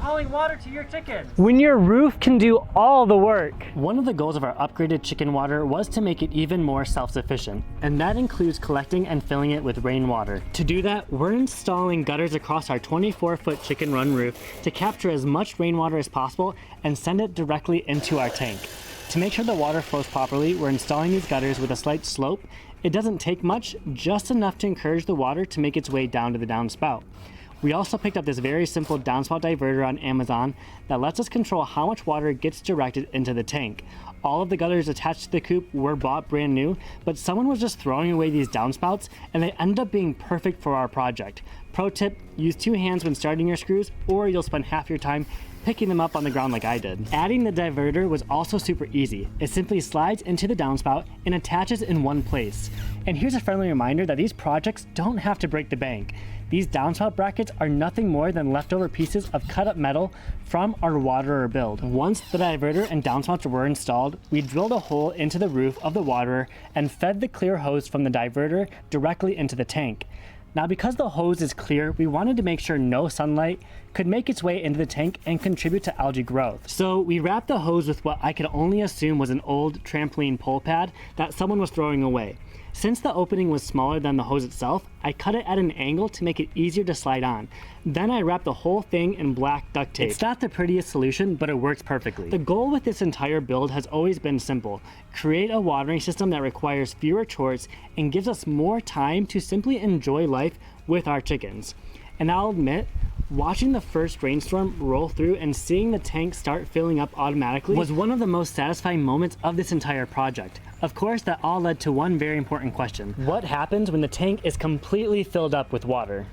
hauling water to your chickens. When your roof can do all the work. One of the goals of our upgraded chicken water was to make it even more self-sufficient, and that includes collecting and filling it with rainwater. To do that, we're installing gutters across our 24-foot chicken run roof to capture as much rainwater as possible and send it directly into our tank. To make sure the water flows properly, we're installing these gutters with a slight slope. It doesn't take much, just enough to encourage the water to make its way down to the downspout. We also picked up this very simple downspout diverter on Amazon that lets us control how much water gets directed into the tank. All of the gutters attached to the coop were bought brand new, but someone was just throwing away these downspouts and they ended up being perfect for our project. Pro tip, use 2 hands when starting your screws or you'll spend half your time picking them up on the ground like I did. Adding the diverter was also super easy. It simply slides into the downspout and attaches in one place. And here's a friendly reminder that these projects don't have to break the bank. These downspout brackets are nothing more than leftover pieces of cut up metal from our waterer build. Once the diverter and downspouts were installed, we drilled a hole into the roof of the waterer and fed the clear hose from the diverter directly into the tank. Now, because the hose is clear, we wanted to make sure no sunlight could make its way into the tank and contribute to algae growth. So we wrapped the hose with what I could only assume was an old trampoline pole pad that someone was throwing away. Since the opening was smaller than the hose itself, I cut it at an angle to make it easier to slide on. Then I wrapped the whole thing in black duct tape. It's not the prettiest solution, but it works perfectly. The goal with this entire build has always been simple: create a watering system that requires fewer chores and gives us more time to simply enjoy life with our chickens. And I'll admit, watching the first rainstorm roll through and seeing the tank start filling up automatically was one of the most satisfying moments of this entire project. Of course, that all led to one very important question. What happens when the tank is completely filled up with water?